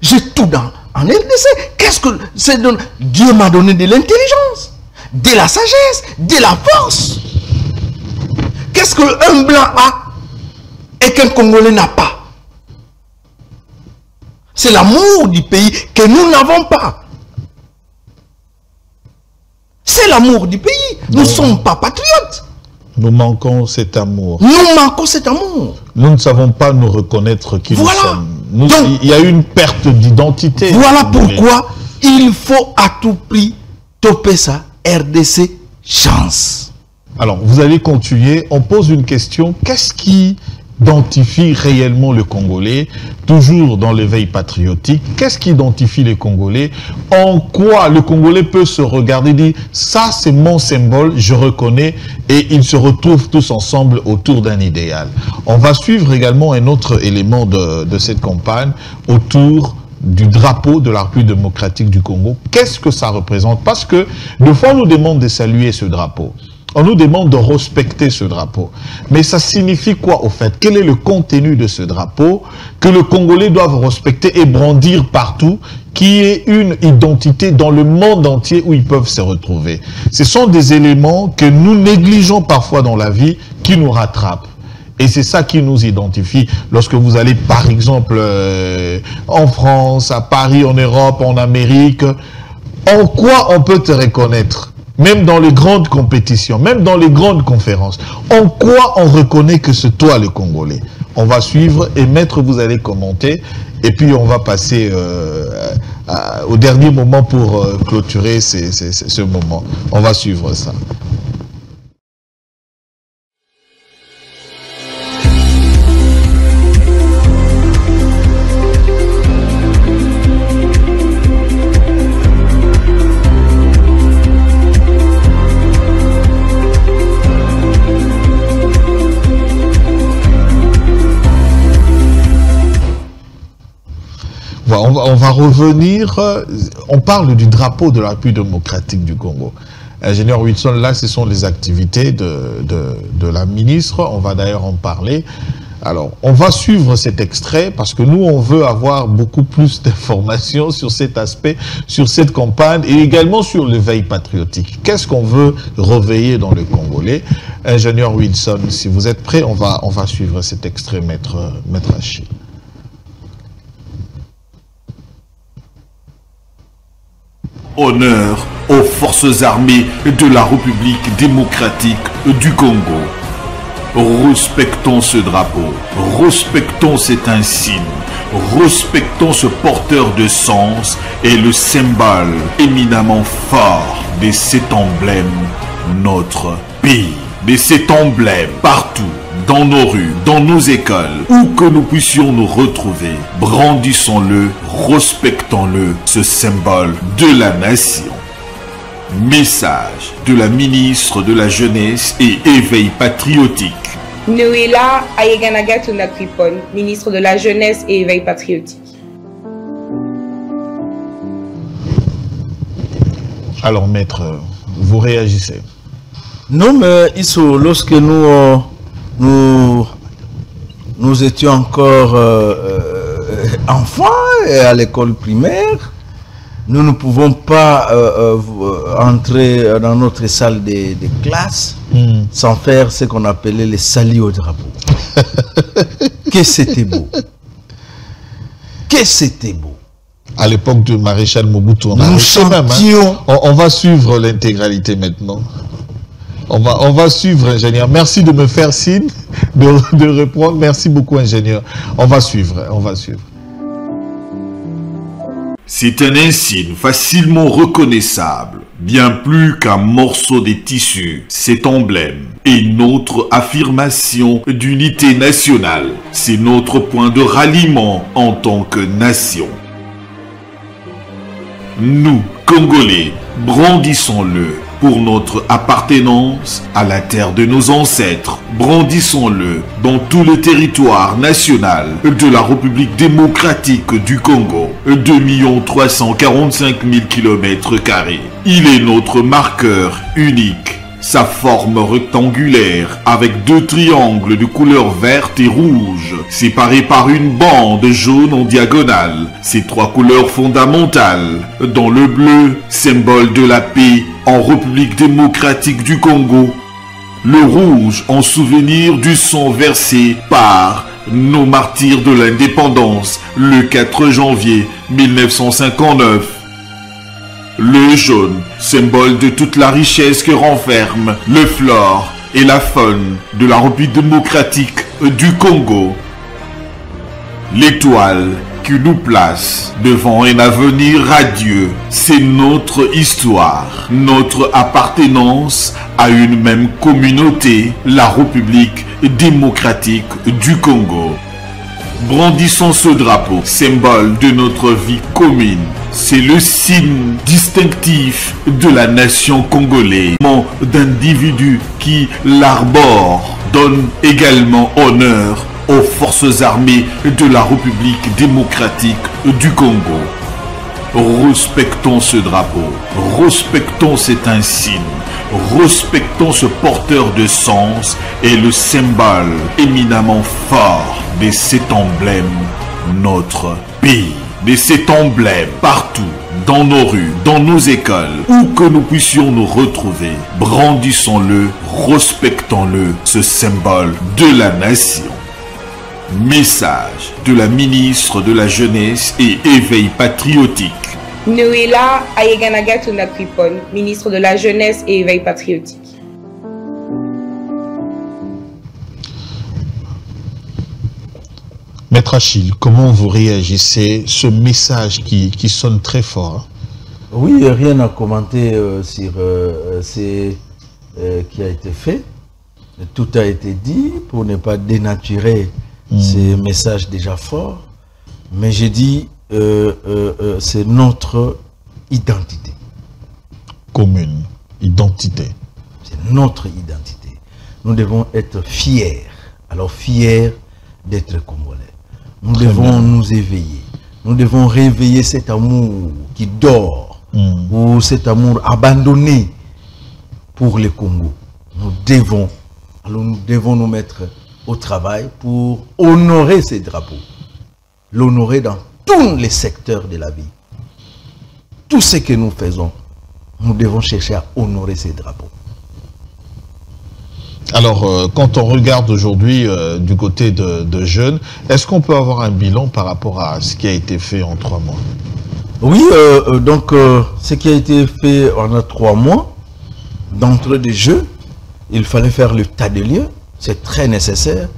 Speaker 11: J'ai tout en RDC. Qu'est-ce que c'est? Dieu m'a donné de l'intelligence, de la sagesse, de la force. Qu'est-ce qu'un blanc a et qu'un Congolais n'a pas? C'est l'amour du pays que nous n'avons pas. C'est l'amour du pays. Nous ne sommes pas patriotes.
Speaker 10: Nous manquons cet amour.
Speaker 11: Nous manquons cet amour.
Speaker 10: Nous ne savons pas nous reconnaître qui nous sommes. Donc, il y a une perte d'identité.
Speaker 11: Voilà pourquoi il faut à tout prix topper sa RDC chance.
Speaker 10: Alors, vous allez continuer. On pose une question. Qu'est-ce qui identifie réellement le Congolais, toujours dans l'éveil patriotique? Qu'est-ce qui identifie les Congolais? En quoi le Congolais peut se regarder et dire ça c'est mon symbole, je reconnais, et ils se retrouvent tous ensemble autour d'un idéal. On va suivre également un autre élément de cette campagne autour du drapeau de la République démocratique du Congo. Qu'est-ce que ça représente? Parce que des fois on nous demande de saluer ce drapeau. On nous demande de respecter ce drapeau. Mais ça signifie quoi au fait? Quel est le contenu de ce drapeau que le Congolais doivent respecter et brandir partout, qui est une identité dans le monde entier où ils peuvent se retrouver? Ce sont des éléments que nous négligeons parfois dans la vie, qui nous rattrapent. Et c'est ça qui nous identifie. Lorsque vous allez par exemple en France, à Paris, en Europe, en Amérique, en quoi on peut te reconnaître? Même dans les grandes compétitions, même dans les grandes conférences, en quoi on reconnaît que c'est toi le Congolais? On va suivre et Maître, vous allez commenter. Et puis on va passer au dernier moment pour clôturer ce moment. On va suivre ça. On va revenir, on parle du drapeau de la République démocratique du Congo. Ingénieur Wilson, là, ce sont les activités de la ministre, on va d'ailleurs en parler. Alors, on va suivre cet extrait parce que nous, on veut avoir beaucoup plus d'informations sur cet aspect, sur cette campagne et également sur l'éveil patriotique. Qu'est-ce qu'on veut réveiller dans le Congolais? Ingénieur Wilson, si vous êtes prêt, on va suivre cet extrait, Maître Haché.
Speaker 13: Honneur aux forces armées de la République démocratique du Congo. Respectons ce drapeau, respectons cet insigne, respectons ce porteur de sens et le symbole éminemment fort de cet emblème, notre pays. De cet emblème partout, dans nos rues, dans nos écoles, où que nous puissions nous retrouver, brandissons-le, respectons-le, ce symbole de la nation. Message de la ministre de la Jeunesse et Éveil patriotique.
Speaker 14: Noéla Ayeganaga Tunakripon, ministre de la Jeunesse et Éveil patriotique.
Speaker 10: Alors, Maître, vous réagissez?
Speaker 11: Non, mais Issou, lorsque nous étions encore enfants à l'école primaire, nous ne pouvons pas entrer dans notre salle de classe sans faire ce qu'on appelait les salis au drapeau. Que c'était beau! Que c'était beau!
Speaker 10: À l'époque du maréchal Mobutu,
Speaker 11: nous chantions.
Speaker 10: On va suivre l'intégralité maintenant. On va suivre, ingénieur. Merci de me faire signe, de répondre. Merci beaucoup, ingénieur. On va suivre.
Speaker 13: C'est un insigne facilement reconnaissable, bien plus qu'un morceau de tissu. Cet emblème est notre affirmation d'unité nationale. C'est notre point de ralliement en tant que nation. Nous, Congolais, brandissons-le. Pour notre appartenance à la terre de nos ancêtres, brandissons-le dans tout le territoire national de la République démocratique du Congo, 2 345 000 km². Il est notre marqueur unique. Sa forme rectangulaire avec 2 triangles de couleur verte et rouge, séparés par une bande jaune en diagonale. Ces 3 couleurs fondamentales, dans le bleu, symbole de la paix en République démocratique du Congo. Le rouge en souvenir du sang versé par nos martyrs de l'indépendance le 4 janvier 1959. Le jaune, symbole de toute la richesse que renferme le flore et la faune de la République démocratique du Congo. L'étoile qui nous place devant un avenir radieux, c'est notre histoire, notre appartenance à une même communauté, la République démocratique du Congo. Brandissons ce drapeau, symbole de notre vie commune. C'est le signe distinctif de la nation congolaise, d'individus qui l'arborent, donne également honneur aux forces armées de la République démocratique du Congo. Respectons ce drapeau, respectons cet insigne, respectons ce porteur de sens et le symbole éminemment fort de cet emblème, notre pays. De cet emblème partout, dans nos rues, dans nos écoles, où que nous puissions nous retrouver, brandissons-le, respectons-le, ce symbole de la nation. Message de la ministre de la Jeunesse et Éveil patriotique.
Speaker 14: Noéla Ayeganaga Tunakripon, ministre de la Jeunesse et Éveil patriotique.
Speaker 10: Maître Achille, comment vous réagissez ce message qui sonne très fort?
Speaker 11: Oui, rien à commenter sur ce qui a été fait. Tout a été dit pour ne pas dénaturer ces messages déjà forts. Mais j'ai dit, c'est notre identité.
Speaker 10: Commune, identité.
Speaker 11: C'est notre identité. Nous devons être fiers. Alors fiers d'être Congolais. Nous devons nous éveiller. Nous devons réveiller cet amour qui dort, ou cet amour abandonné pour le Congo. Nous devons nous mettre au travail pour honorer ces drapeaux. L'honorer dans tous les secteurs de la vie. Tout ce que nous faisons, nous devons chercher à honorer ces drapeaux.
Speaker 10: Alors, quand on regarde aujourd'hui du côté de jeunes, est-ce qu'on peut avoir un bilan par rapport à ce qui a été fait en 3 mois?
Speaker 11: Oui, donc ce qui a été fait en 3 mois, d'entrée de jeu, il fallait faire le tas de lieux. C'est très nécessaire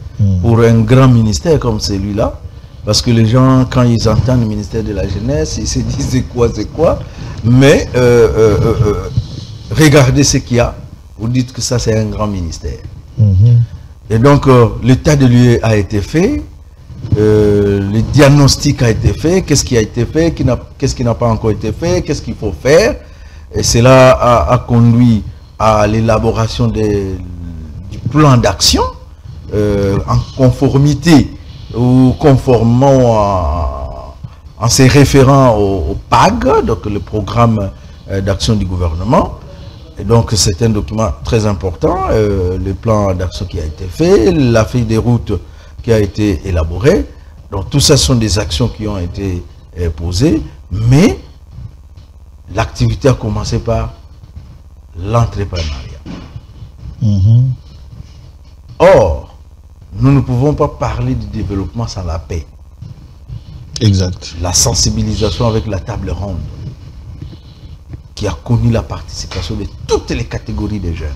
Speaker 11: pour un grand ministère comme celui-là. Parce que les gens, quand ils entendent le ministère de la Jeunesse, ils se disent c'est quoi. Mais regardez ce qu'il y a. Vous dites que ça, c'est un grand ministère. Et donc, l'état de lieu a été fait. Le diagnostic a été fait. Qu'est-ce qui a été fait? Qu'est-ce qui n'a pas encore été fait? Qu'est-ce qu'il faut faire? Et cela a conduit à l'élaboration du plan d'action en conformité ou conformément en se référant au PAG, donc le programme d'action du gouvernement. Et donc c'est un document très important, le plan d'action qui a été fait, la feuille de route qui a été élaborée. Donc tout ça sont des actions qui ont été posées, mais l'activité a commencé par l'entrepreneuriat. Or, nous ne pouvons pas parler du développement sans la paix.
Speaker 10: Exact.
Speaker 11: La sensibilisation avec la table ronde, qui a connu la participation de toutes les catégories de jeunes.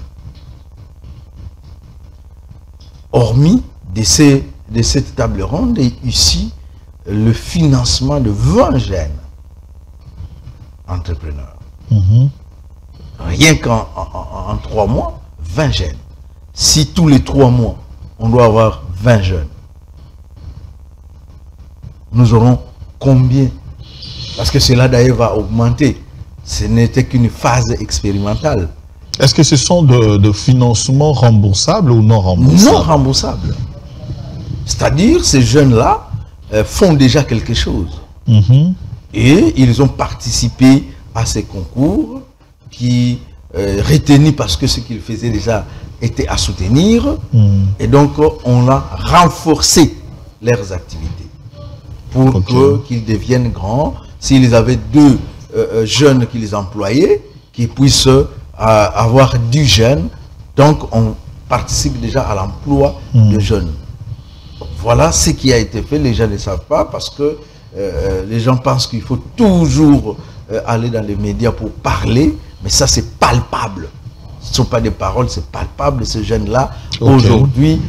Speaker 11: Hormis de cette table ronde, et ici, le financement de 20 jeunes entrepreneurs. Rien qu'en 3 mois, 20 jeunes. Si tous les 3 mois, on doit avoir 20 jeunes, nous aurons combien? Parce que cela d'ailleurs va augmenter. Ce n'était qu'une phase expérimentale.
Speaker 10: Est-ce que ce sont de financements remboursables ou non remboursables?
Speaker 11: Non remboursables. C'est-à-dire, ces jeunes-là font déjà quelque chose. Et ils ont participé à ces concours qui retenus parce que ce qu'ils faisaient déjà était à soutenir. Et donc, on a renforcé leurs activités pour qu'ils deviennent grands. S'ils avaient 2 jeunes qui les employaient, qui puissent avoir 10 jeunes. Donc, on participe déjà à l'emploi de jeunes. Voilà ce qui a été fait. Les gens ne savent pas parce que les gens pensent qu'il faut toujours aller dans les médias pour parler. Mais ça, c'est palpable. Ce ne sont pas des paroles, c'est palpable. Ces jeunes-là, aujourd'hui,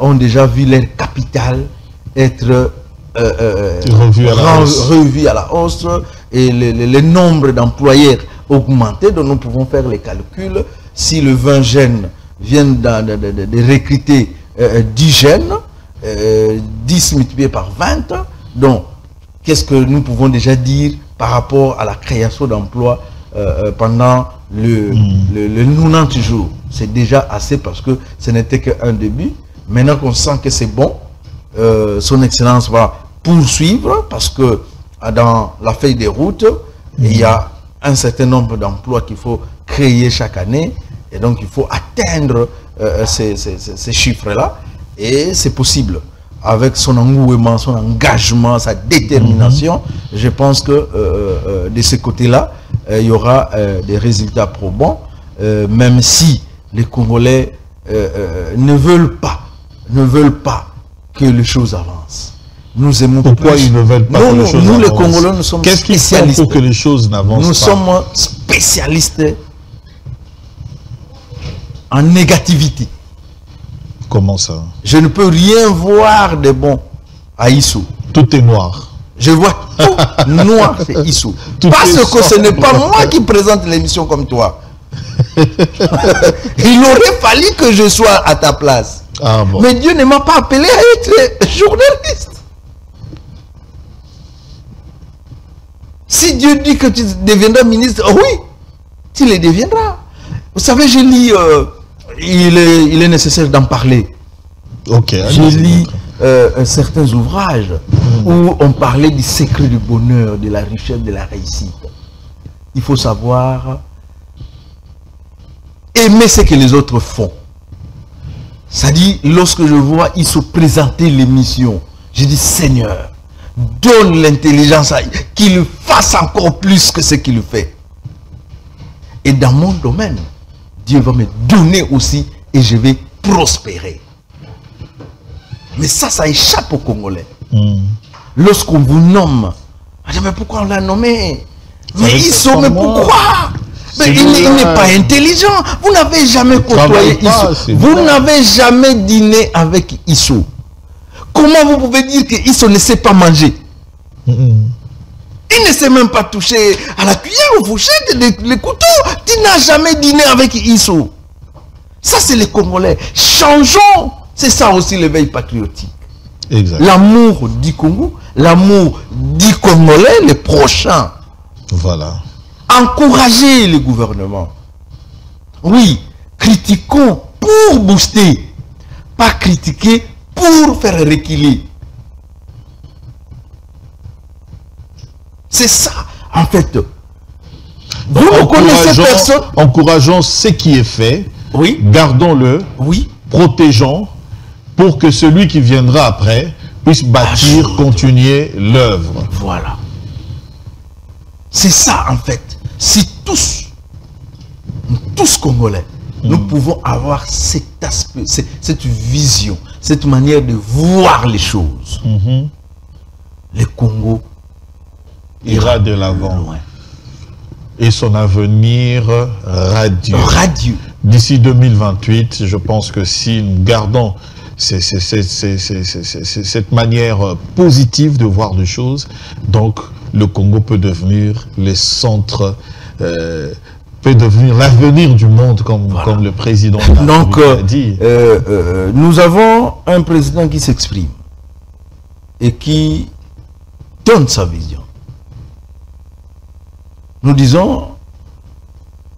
Speaker 11: ont déjà vu leur capital être revu à la hausse et le nombre d'employeurs augmenté. Donc nous pouvons faire les calculs. Si le 20 jeunes viennent de recruter 10 jeunes, 10 multiplié par 20, donc qu'est-ce que nous pouvons déjà dire par rapport à la création d'emplois pendant le 90 jours? C'est déjà assez parce que ce n'était qu'un début. Maintenant qu'on sent que c'est bon, son Excellence va poursuivre parce que dans la feuille de route, il y a un certain nombre d'emplois qu'il faut créer chaque année et donc il faut atteindre ces chiffres-là et c'est possible. Avec son engouement, son engagement, sa détermination, je pense que de ce côté-là, il y aura des résultats probants, même si les Congolais ne veulent pas que les choses avancent. Nous aimons.
Speaker 10: Pourquoi ils ne veulent pas que les choses avancent?
Speaker 11: Nous, les Congolais, nous sommes spécialistes. Qu'est-ce qu'il faut
Speaker 10: pour que les choses n'avancent pas?
Speaker 11: Nous sommes spécialistes en négativité.
Speaker 10: Comment ça?
Speaker 11: Je ne peux rien voir de bon à Issou.
Speaker 10: Tout est noir.
Speaker 11: Je vois tout noir, c'est Issou. Parce que ce n'est pas moi qui présente l'émission comme toi. Il aurait fallu que je sois à ta place.
Speaker 10: Ah bon.
Speaker 11: Mais Dieu ne m'a pas appelé à être journaliste. Si Dieu dit que tu deviendras ministre, oui, tu le deviendras. Vous savez, je lis, il est nécessaire d'en parler.
Speaker 10: Ok.
Speaker 11: Je lis certains ouvrages où on parlait du secret du bonheur, de la richesse, de la réussite. Il faut savoir aimer ce que les autres font. Ça dit, lorsque je vois ils se présenter l'émission, je dis Seigneur, donne l'intelligence à qu'il fasse encore plus que ce qu'il fait. Et dans mon domaine, Dieu va me donner aussi et je vais prospérer. Mais ça échappe aux Congolais. Lorsqu'on vous nomme, on dit, mais pourquoi on l'a nommé? Mais ils sont, mais pourquoi? Mais il n'est pas intelligent. Vous n'avez jamais côtoyé Issou. Vous n'avez jamais dîné avec Issou. Comment vous pouvez dire que Issou ne sait pas manger? Il ne sait même pas toucher à la cuillère, aux fourchettes, les couteaux. Tu n'as jamais dîné avec Issou. Ça, c'est les Congolais. Changeons. C'est ça aussi l'éveil patriotique. L'amour du Congo, l'amour du Congolais, les prochains.
Speaker 10: Voilà.
Speaker 11: Encourager le gouvernement. Oui, critiquons pour booster, pas critiquer pour faire reculer. C'est ça, en fait. Vous ne connaissez personne.
Speaker 10: Encourageons ce qui est fait.
Speaker 11: Oui.
Speaker 10: Gardons-le.
Speaker 11: Oui.
Speaker 10: Protégeons pour que celui qui viendra après puisse bâtir, continuer l'œuvre.
Speaker 11: Voilà. C'est ça, en fait. Si tous Congolais, nous pouvons avoir cet aspect, cette vision, cette manière de voir les choses, le Congo
Speaker 10: ira de l'avant. Et son avenir radieux. D'ici 2028, je pense que si nous gardons cette manière positive de voir les choses, donc le Congo peut devenir le centre, peut devenir l'avenir du monde, comme le président a dit.
Speaker 11: Nous avons un président qui s'exprime et qui donne sa vision. Nous disons,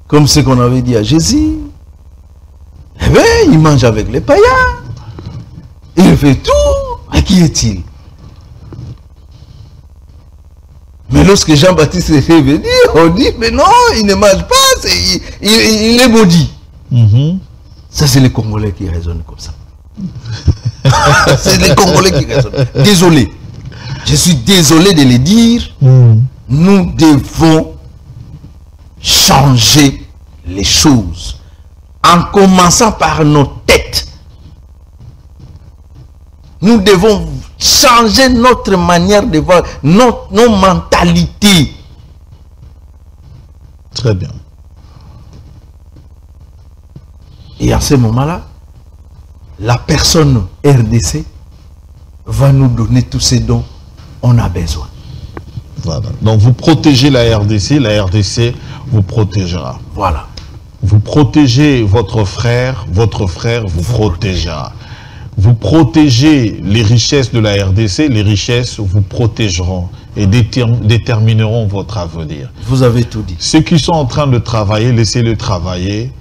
Speaker 11: comme ce qu'on avait dit à Jésus, eh bien, il mange avec les païens, il fait tout, à qui est-il? Mais lorsque Jean-Baptiste est fait venir, on dit, mais non, il ne mange pas, il est maudit. Ça, c'est les Congolais qui raisonnent comme ça. C'est les Congolais qui raisonnent. Désolé. Je suis désolé de le dire. Nous devons changer les choses. En commençant par nos têtes. Nous devons changer notre manière de voir, nos mentalités.
Speaker 10: Très bien.
Speaker 11: Et à ce moment-là, la personne RDC va nous donner tout ce dont on a besoin.
Speaker 10: Voilà. Donc vous protégez la RDC vous protégera.
Speaker 11: Voilà.
Speaker 10: Vous protégez votre frère vous protégera. Vous protégez les richesses de la RDC, les richesses vous protégeront et détermineront votre avenir.
Speaker 11: Vous avez tout dit.
Speaker 10: Ceux qui sont en train de travailler, laissez-le travailler.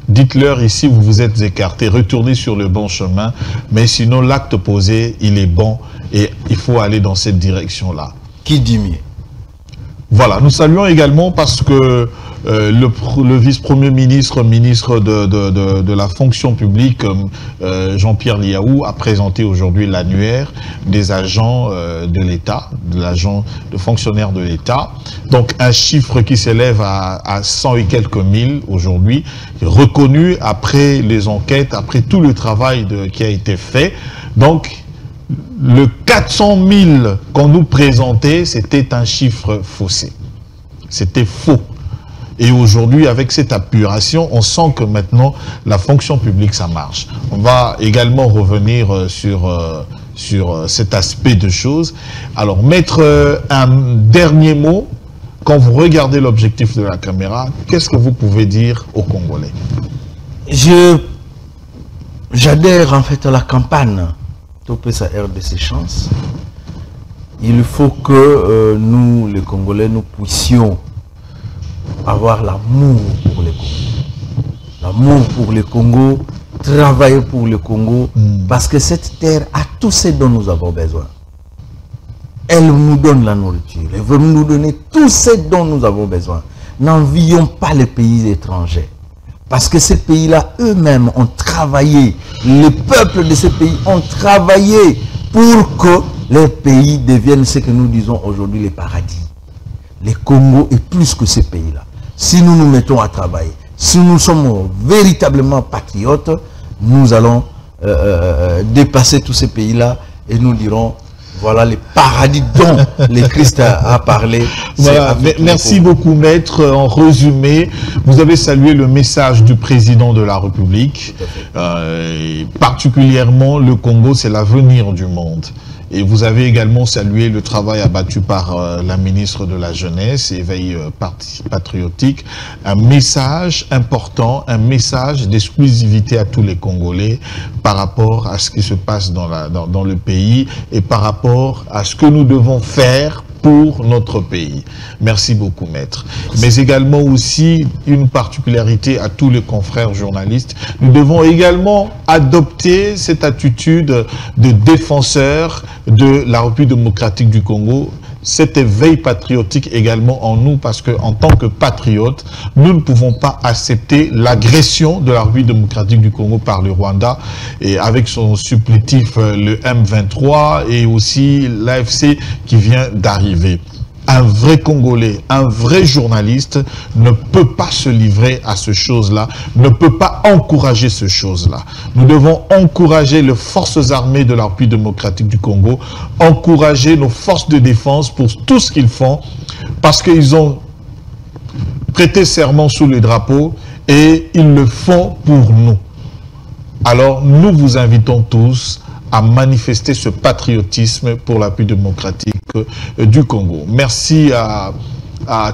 Speaker 10: Dites-leur ici, vous vous êtes écartés, retournez sur le bon chemin. Mais sinon, l'acte posé, il est bon et il faut aller dans cette direction-là.
Speaker 11: Qui dit mieux?
Speaker 10: Voilà, nous saluons également parce que le vice-premier ministre, ministre de la fonction publique, Jean-Pierre Liaou, a présenté aujourd'hui l'annuaire des agents de l'État, de fonctionnaires de l'État. Donc un chiffre qui s'élève à 100 et quelques mille aujourd'hui, reconnu après les enquêtes, après tout le travail qui a été fait. Donc le 400 000 qu'on nous présentait, c'était un chiffre faussé. C'était faux. Et aujourd'hui, avec cette apuration, on sent que maintenant, la fonction publique, ça marche. On va également revenir sur sur cet aspect de choses. Alors, Maître, un dernier mot. Quand vous regardez l'objectif de la caméra, qu'est-ce que vous pouvez dire aux Congolais?
Speaker 11: J'adhère en fait à la campagne Topesa RDC Chance. Il faut que nous, les Congolais, nous puissions avoir l'amour pour les Congos. L'amour pour le Congo, travailler pour le Congo, parce que cette terre a tout ce dont nous avons besoin. Elle nous donne la nourriture, elle veut nous donner tout ce dont nous avons besoin. N'envions pas les pays étrangers. Parce que ces pays-là, eux-mêmes, ont travaillé. Les peuples de ces pays ont travaillé pour que les pays deviennent ce que nous disons aujourd'hui les paradis. Le Congo est plus que ces pays-là. Si nous nous mettons à travailler, si nous sommes véritablement patriotes, nous allons dépasser tous ces pays-là et nous dirons, voilà les paradis dont le Christ a parlé.
Speaker 10: Voilà, merci beaucoup, Maître. En résumé, vous avez salué le message du président de la République. Particulièrement, le Congo, c'est l'avenir du monde. Et vous avez également salué le travail abattu par la ministre de la Jeunesse, Éveil patriotique. Un message important, un message d'exclusivité à tous les Congolais par rapport à ce qui se passe dans le pays et par rapport à ce que nous devons faire pour notre pays. Merci beaucoup, Maître. Mais également aussi une particularité à tous les confrères journalistes. Nous devons également adopter cette attitude de défenseur de la République démocratique du Congo, cet éveil patriotique également en nous, parce qu'en tant que patriotes, nous ne pouvons pas accepter l'agression de la République démocratique du Congo par le Rwanda, et avec son supplétif le M23 et aussi l'AFC qui vient d'arriver. Un vrai Congolais, un vrai journaliste ne peut pas se livrer à ces choses-là, ne peut pas encourager ces choses-là. Nous devons encourager les forces armées de la République démocratique du Congo, encourager nos forces de défense pour tout ce qu'ils font, parce qu'ils ont prêté serment sous les drapeaux et ils le font pour nous. Alors nous vous invitons tous à manifester ce patriotisme pour la République démocratique du Congo. Merci à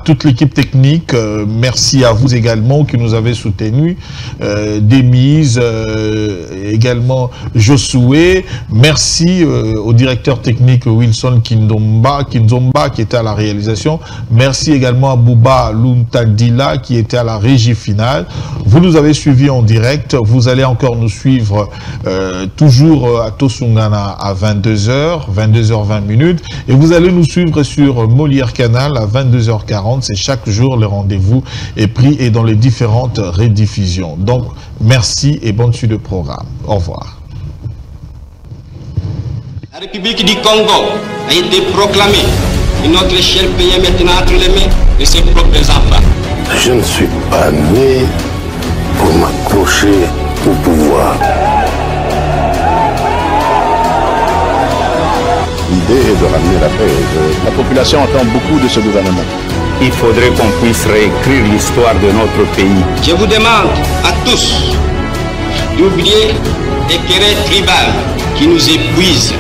Speaker 10: toute l'équipe technique, merci à vous également qui nous avez soutenus, Demise, également Josué, merci au directeur technique Wilson Kinzomba qui était à la réalisation, merci également à Bouba Luntadila qui était à la régie finale. Vous nous avez suivis en direct, vous allez encore nous suivre toujours à Tosungana à 22h, 22h20 et vous allez nous suivre sur Molière Canal à 22h40, c'est chaque jour le rendez-vous est pris et dans les différentes rediffusions. Donc, merci et bonne suite de programme. Au revoir.
Speaker 1: La République du Congo a été proclamée et notre cher pays est maintenant entre les mains de ses propres enfants.
Speaker 2: Je ne suis pas né pour m'accrocher au pouvoir.
Speaker 4: L'idée est de ramener la paix. La population attend beaucoup de ce gouvernement.
Speaker 15: Il faudrait qu'on puisse réécrire l'histoire de notre pays.
Speaker 1: Je vous demande à tous d'oublier les querelles tribales qui nous épuisent